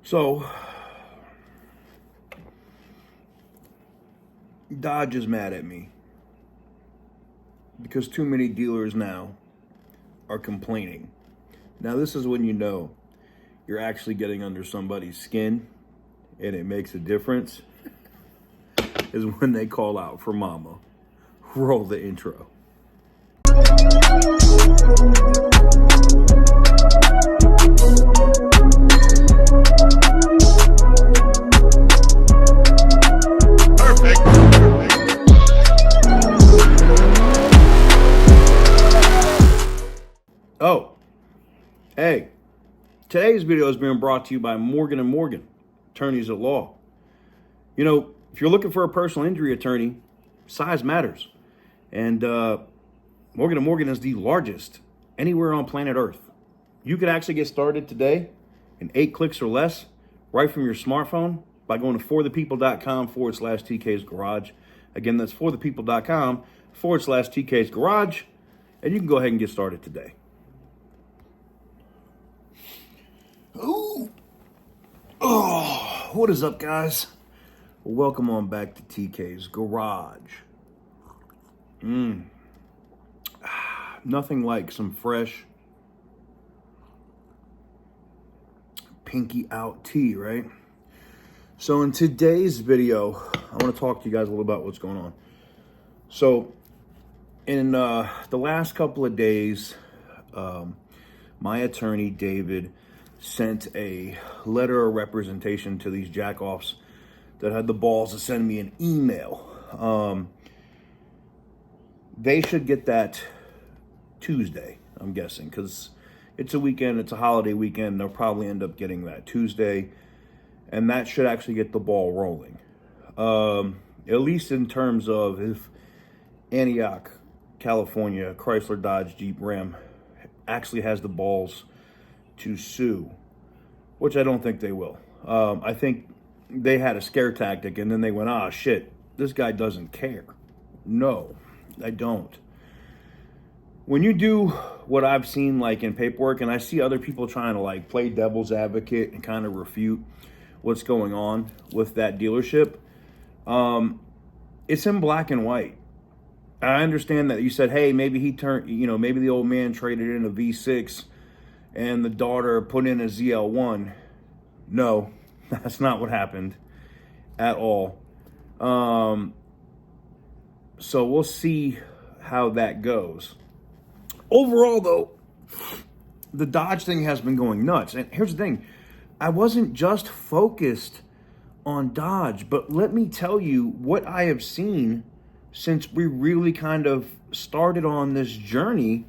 So, Dodge is mad at me because too many dealers now are complaining. Now, this is when you know you're actually getting under somebody's skin and it makes a difference, is when they call out for mama. Roll the intro. Oh, hey, today's video is being brought to you by Morgan & Morgan, attorneys at law. You know, if you're looking for a personal injury attorney, size matters. And Morgan & Morgan is the largest anywhere on planet Earth. You could actually get started today in 8 clicks or less, right from your smartphone, by going to forthepeople.com/TK's Garage. Again, that's forthepeople.com/TK's Garage. And you can go ahead and get started today. Ooh. Oh, what is up, guys? Welcome on back to TK's Garage. Nothing like some fresh pinky out tea, right? So in today's video, I want to talk to you guys a little about what's going on. So in the last couple of days, my attorney, David, sent a letter of representation to these jackoffs that had the balls to send me an email. They should get that Tuesday, I'm guessing, because it's a weekend, it's a holiday weekend. They'll probably end up getting that Tuesday, and that should actually get the ball rolling. At least in terms of if Antioch, California, Chrysler, Dodge, Jeep, Ram actually has the balls to sue, which I don't think they will. I think they had a scare tactic and then they went, ah, shit, this guy doesn't care. No, I don't. When you do what I've seen like in paperwork, and I see other people trying to like play devil's advocate and kind of refute what's going on with that dealership, it's in black and white. I understand that you said, hey, maybe he turned, maybe the old man traded in a V6 and the daughter put in a ZL1. No, that's not what happened at all. So we'll see how that goes. Overall, though, the Dodge thing has been going nuts. And here's the thing. I wasn't just focused on Dodge, but let me tell you what I have seen since we really kind of started on this journey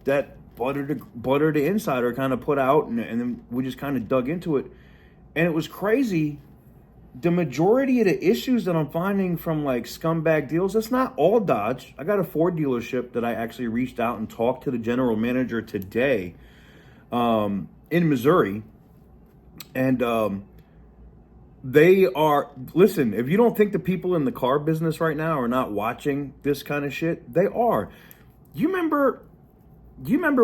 that Butter the Insider kind of put out, and then we just kind of dug into it. And it was crazy. The majority of the issues that I'm finding from like scumbag deals, that's not all Dodge. I got a Ford dealership that I actually reached out and talked to the general manager today in Missouri. And they are, listen, if you don't think the people in the car business right now are not watching this kind of shit, they are. Do you remember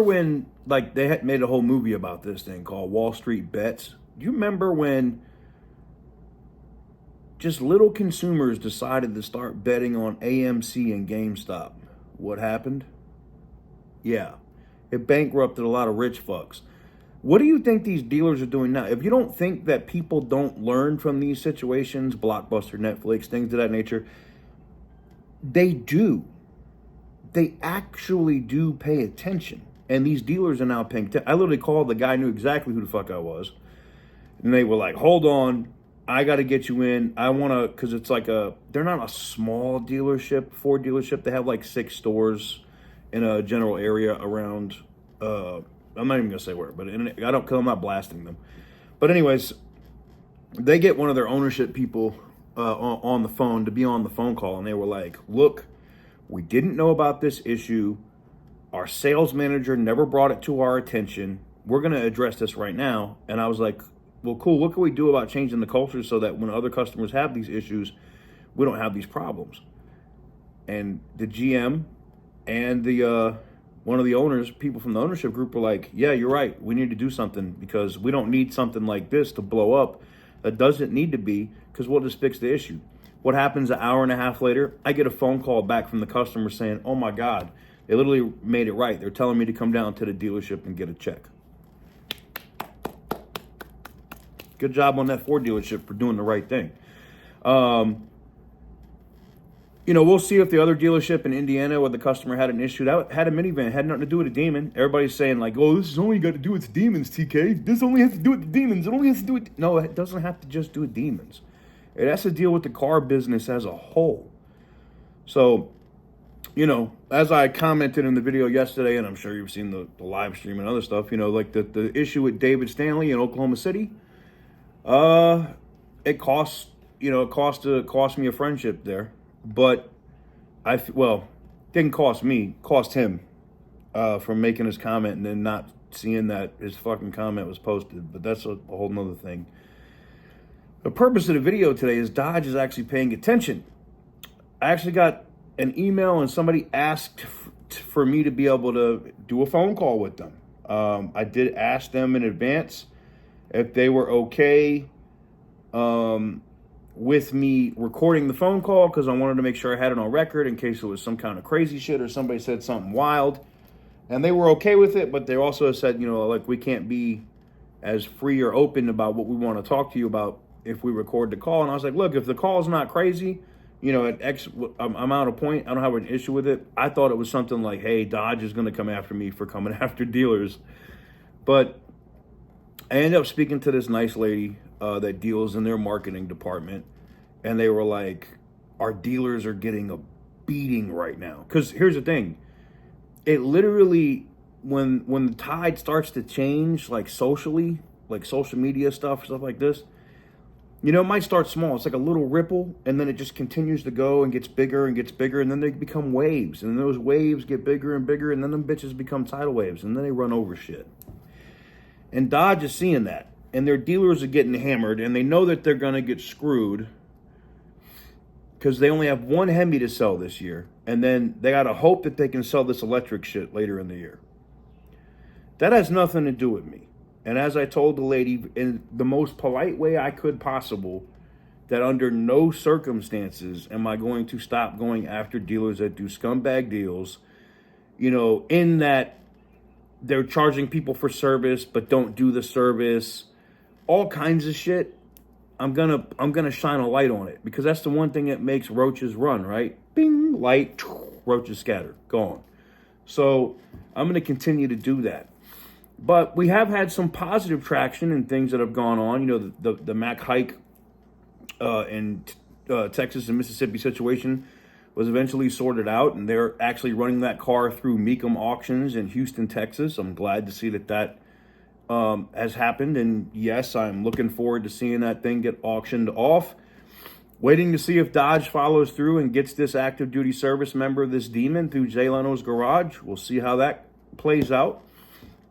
when like they had made a whole movie about this thing called Wall Street Bets? Do you remember when just little consumers decided to start betting on AMC and GameStop? What happened? Yeah, it bankrupted a lot of rich fucks. What do you think these dealers are doing now? If you don't think that people don't learn from these situations, Blockbuster, Netflix, things of that nature, they do. They actually do pay attention. And these dealers are now paying attention. I literally called the guy, knew exactly who the fuck I was. And they were like, hold on, I got to get you in. I want to, because it's like they're not a small dealership, Ford dealership. They have like 6 stores in a general area around, I'm not even going to say where, but I'm not blasting them. But anyways, they get one of their ownership people on the phone to be on the phone call. And they were like, look, we didn't know about this issue. Our sales manager never brought it to our attention. We're going to address this right now. And I was like, well, cool. What can we do about changing the culture so that when other customers have these issues, we don't have these problems? And the GM and the one of the owners, people from the ownership group were like, yeah, you're right. We need to do something because we don't need something like this to blow up. That doesn't need to be, because we'll just fix the issue. What happens an hour and a half later? I get a phone call back from the customer saying, oh my God, they literally made it right. They're telling me to come down to the dealership and get a check. Good job on that Ford dealership for doing the right thing. We'll see if the other dealership in Indiana where the customer had an issue, that had a minivan, had nothing to do with a demon. Everybody's saying like, oh, this is only got to do with demons, TK. This only has to do with the demons. It only has to do with... No, it doesn't have to just do with demons. It has to deal with the car business as a whole. So, as I commented in the video yesterday, and I'm sure you've seen the live stream and other stuff, like the issue with David Stanley in Oklahoma City, it cost me a friendship there. But didn't cost me, cost him from making his comment and then not seeing that his fucking comment was posted. But that's a whole nother thing. The purpose of the video today is Dodge is actually paying attention. I actually got an email and somebody asked for me to be able to do a phone call with them. I did ask them in advance if they were okay with me recording the phone call, because I wanted to make sure I had it on record in case it was some kind of crazy shit or somebody said something wild. And they were okay with it, but they also said, we can't be as free or open about what we want to talk to you about if we record the call. And I was like, look, if the call is not crazy, at X amount of point, I don't have an issue with it. I thought it was something like, hey, Dodge is going to come after me for coming after dealers. But I ended up speaking to this nice lady that deals in their marketing department, and they were like, our dealers are getting a beating right now. Because here's the thing, it literally, when the tide starts to change, like socially, like social media stuff like this, it might start small. It's like a little ripple, and then it just continues to go and gets bigger, and then they become waves, and those waves get bigger and bigger, and then them bitches become tidal waves, and then they run over shit. And Dodge is seeing that, and their dealers are getting hammered, and they know that they're going to get screwed because they only have one Hemi to sell this year, and then they got to hope that they can sell this electric shit later in the year. That has nothing to do with me. And as I told the lady in the most polite way I could possible, that under no circumstances am I going to stop going after dealers that do scumbag deals, in that they're charging people for service but don't do the service, all kinds of shit. I'm gonna shine a light on it, because that's the one thing that makes roaches run, right? Bing, light, roaches scatter, gone. So I'm gonna continue to do that. But we have had some positive traction and things that have gone on. The Mac Haik in Texas and Mississippi situation was eventually sorted out, and they're actually running that car through Mecum Auctions in Houston, Texas. I'm glad to see that has happened, and yes, I'm looking forward to seeing that thing get auctioned off. Waiting to see if Dodge follows through and gets this active duty service member, this demon, through Jay Leno's garage. We'll see how that plays out.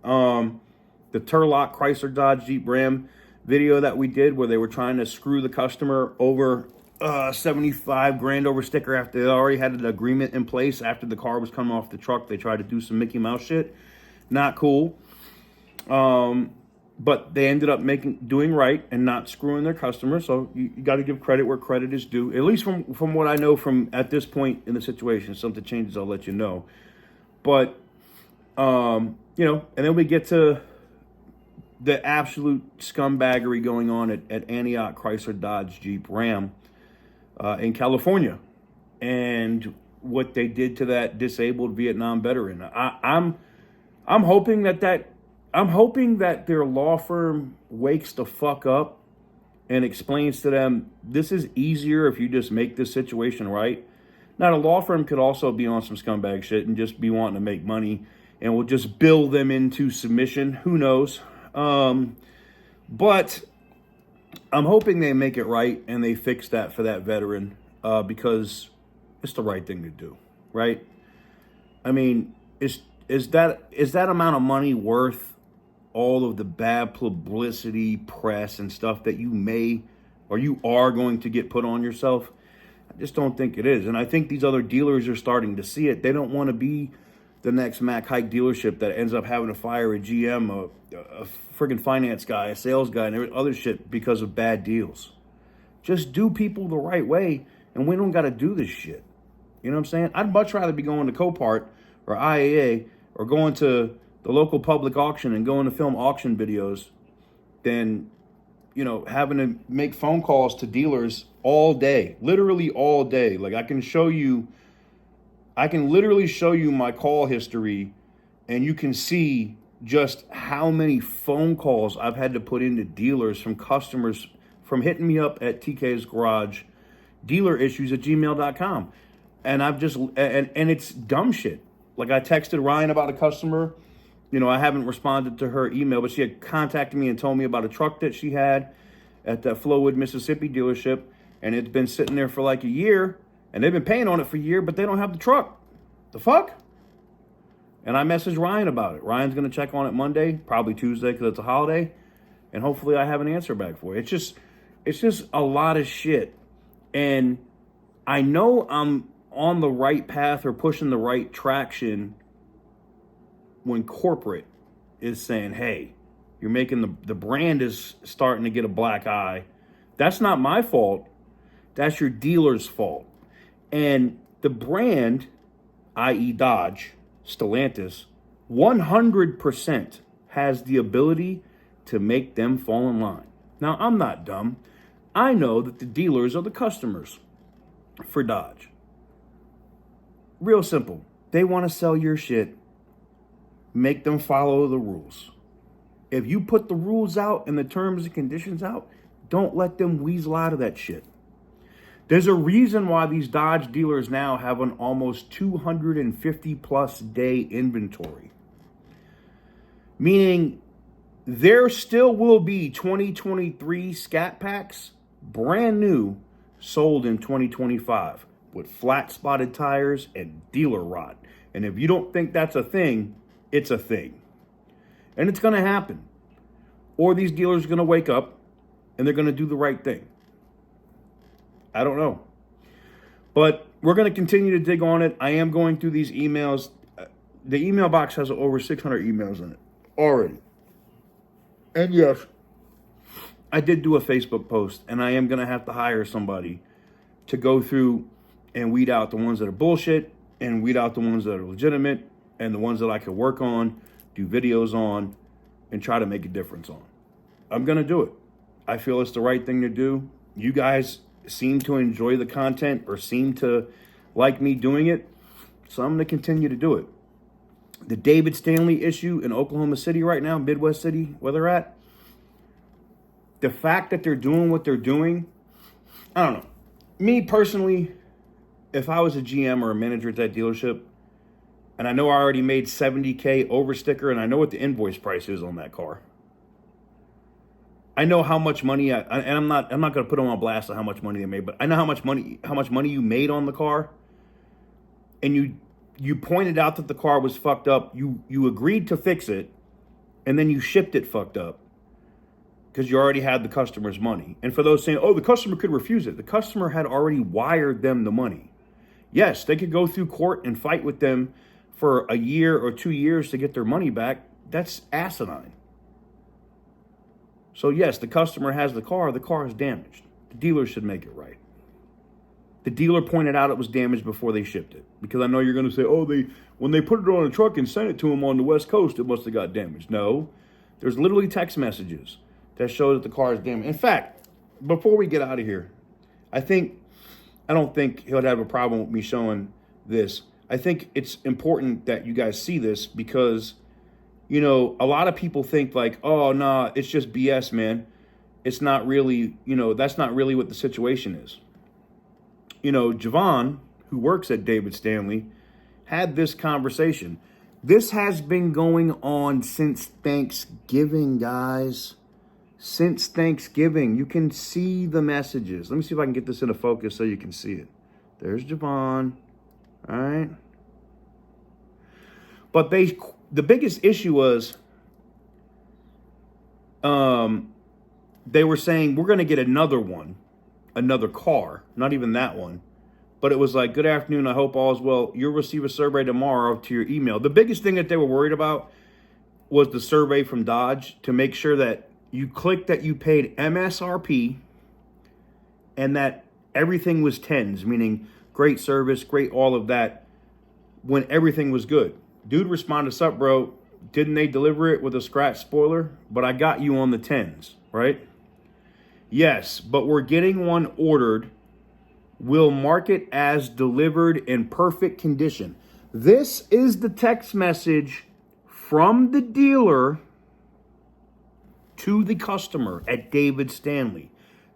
The Turlock Chrysler Dodge Jeep Ram video that we did, where they were trying to screw the customer over $75,000 over sticker after they already had an agreement in place. After the car was coming off the truck, they tried to do some Mickey Mouse shit. Not cool. But they ended up doing right and not screwing their customers. So you got to give credit where credit is due, at least from what I know from at this point in the situation. If something changes, I'll let you know. But, and then we get to the absolute scumbaggery going on at Antioch Chrysler Dodge Jeep Ram in California, and what they did to that disabled Vietnam veteran. I'm hoping that their law firm wakes the fuck up and explains to them, this is easier if you just make this situation right. Now, the law firm could also be on some scumbag shit and just be wanting to make money, and we'll just bill them into submission. Who knows? But I'm hoping they make it right and they fix that for that veteran, because it's the right thing to do, right? I mean, is that amount of money worth all of the bad publicity, press, and stuff that you may or you are going to get put on yourself? I just don't think it is. And I think these other dealers are starting to see it. They don't want to be the next Haik dealership that ends up having to fire a GM, a friggin' finance guy, a sales guy, and other shit because of bad deals. Just do people the right way, and we don't got to do this shit. You know what I'm saying? I'd much rather be going to Copart or IAA or going to the local public auction and going to film auction videos than, you know, having to make phone calls to dealers all day, literally all day. Like I can literally show you my call history, and you can see just how many phone calls I've had to put into dealers from customers from hitting me up at TK's Garage, dealerissues@gmail.com. And I've just, and it's dumb shit. Like I texted Ryan about a customer. You know, I haven't responded to her email, but she had contacted me and told me about a truck that she had at that Flowood, Mississippi dealership. And it's been sitting there for like a year, and they've been paying on it for a year, but they don't have the truck. The fuck? And I messaged Ryan about it. Ryan's going to check on it Monday, probably Tuesday because it's a holiday. And hopefully I have an answer back for you. It's just a lot of shit. And I know I'm on the right path or pushing the right traction when corporate is saying, hey, you're making the brand is starting to get a black eye. That's not my fault. That's your dealer's fault. And the brand, i.e. Dodge, Stellantis, 100% has the ability to make them fall in line. Now, I'm not dumb. I know that the dealers are the customers for Dodge. Real simple. They want to sell your shit. Make them follow the rules. If you put the rules out and the terms and conditions out, don't let them weasel out of that shit. There's a reason why these Dodge dealers now have an almost 250 plus day inventory. Meaning there still will be 2023 Scat Packs, brand new, sold in 2025 with flat spotted tires and dealer rot. And if you don't think that's a thing, it's a thing. And it's going to happen. Or these dealers are going to wake up and they're going to do the right thing. I don't know. But we're going to continue to dig on it. I am going through these emails. The email box has over 600 emails in it already. And yes, I did do a Facebook post, and I am going to have to hire somebody to go through and weed out the ones that are bullshit and weed out the ones that are legitimate and the ones that I could work on, do videos on, and try to make a difference on. I'm going to do it. I feel it's the right thing to do. You guys seem to enjoy the content or seem to like me doing it, so I'm going to continue to do it. The David Stanley issue in Oklahoma City right now, Midwest City, where they're at, the fact that they're doing what they're doing, I don't know. Me personally, if I was a GM or a manager at that dealership, and I know I already made $70K over sticker, and I know what the invoice price is on that car. I know how much money, and I'm not going to put them on blast on how much money they made, but I know how much money you made on the car, and you pointed out that the car was fucked up. You agreed to fix it, and then you shipped it fucked up because you already had the customer's money. And for those saying, oh, the customer could refuse it, the customer had already wired them the money. Yes, they could go through court and fight with them for a year or 2 years to get their money back. That's asinine. So yes, the customer has the car is damaged. The dealer should make it right. The dealer pointed out it was damaged before they shipped it. Because I know you're going to say, oh, when they put it on a truck and sent it to them on the West Coast, it must have got damaged. No, there's literally text messages that show that the car is damaged. In fact, before we get out of here, I don't think he'll have a problem with me showing this. I think it's important that you guys see this because, you know, a lot of people think like, oh, nah, it's just BS, man. It's not really, you know, that's not really what the situation is. You know, Javon, who works at David Stanley, had this conversation. This has been going on since Thanksgiving, guys. Since Thanksgiving. You can see the messages. Let me see if I can get this into focus so you can see it. There's Javon. All right. But the biggest issue was they were saying we're going to get another car, not even that one, but it was like, good afternoon, I hope all is well. You'll receive a survey tomorrow to your email. The biggest thing that they were worried about was the survey from Dodge to make sure that you clicked that you paid MSRP and that everything was tens, meaning great service, great all of that, when everything was good. Dude responded, sup, bro, didn't they deliver it with a scratch spoiler? But I got you on the tens, right? Yes, but we're getting one ordered. Will mark it as delivered in perfect condition. This is the text message from the dealer to the customer at David Stanley.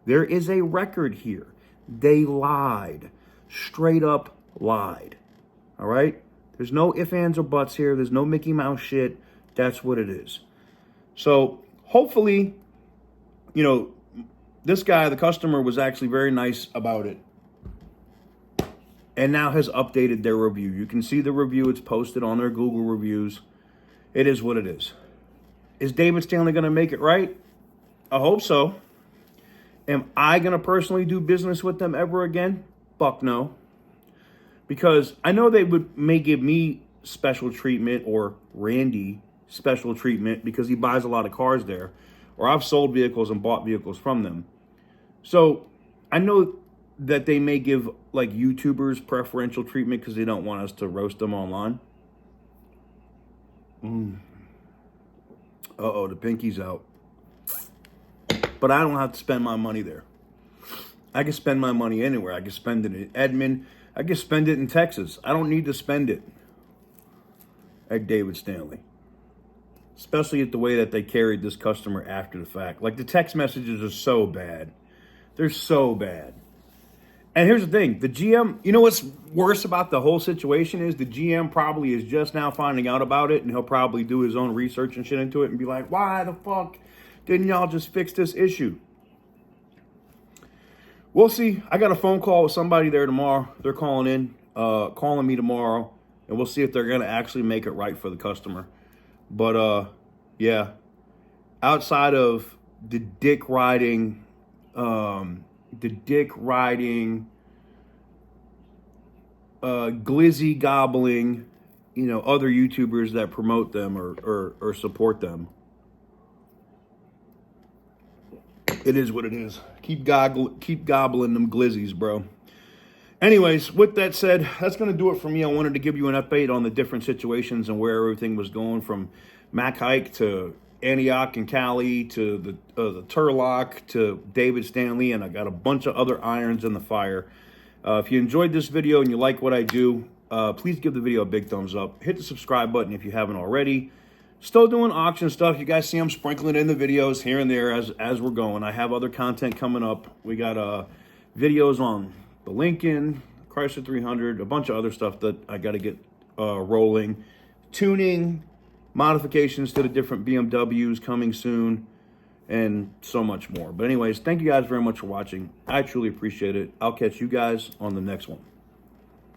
There is a record here. They lied. Straight up lied. All right? There's no ifs, ands, or buts here. There's no Mickey Mouse shit. That's what it is. So hopefully, you know, this guy, the customer, was actually very nice about it and now has updated their review. You can see the review. It's posted on their Google reviews. It is what it is. Is David Stanley going to make it right? I hope so. Am I going to personally do business with them ever again? Fuck no. Because I know they may give me special treatment, or Randy special treatment, because he buys a lot of cars there. Or I've sold vehicles and bought vehicles from them. So I know that they may give like YouTubers preferential treatment because they don't want us to roast them online. Uh-oh, the pinky's out. But I don't have to spend my money there. I can spend my money anywhere. I can spend it in Edmond. I can spend it in Texas. I don't need to spend it at David Stanley. Especially at the way that they carried this customer after the fact. Like, the text messages are so bad. They're so bad. And here's the thing. The GM, you know what's worse about the whole situation is the GM probably is just now finding out about it, and he'll probably do his own research and shit into it and be like, why the fuck didn't y'all just fix this issue? We'll see. I got a phone call with somebody there tomorrow. They're calling me tomorrow, and we'll see if they're going to actually make it right for the customer. But, yeah, outside of the dick riding, glizzy gobbling, you know, other YouTubers that promote them or support them. It is what it is. Keep gobbling them glizzies, bro. Anyways, with that said, that's going to do it for me. I wanted to give you an update on the different situations and where everything was going, from Haik to Antioch and Cali to the Turlock to David Stanley, and I got a bunch of other irons in the fire. If you enjoyed this video and you like what I do, please give the video a big thumbs up. Hit the subscribe button if you haven't already. Still doing auction stuff. You guys see I'm sprinkling in the videos here and there as we're going. I have other content coming up. We got videos on the Lincoln, Chrysler 300, a bunch of other stuff that I got to get rolling. Tuning, modifications to the different BMWs coming soon, and so much more. But anyways, thank you guys very much for watching. I truly appreciate it. I'll catch you guys on the next one.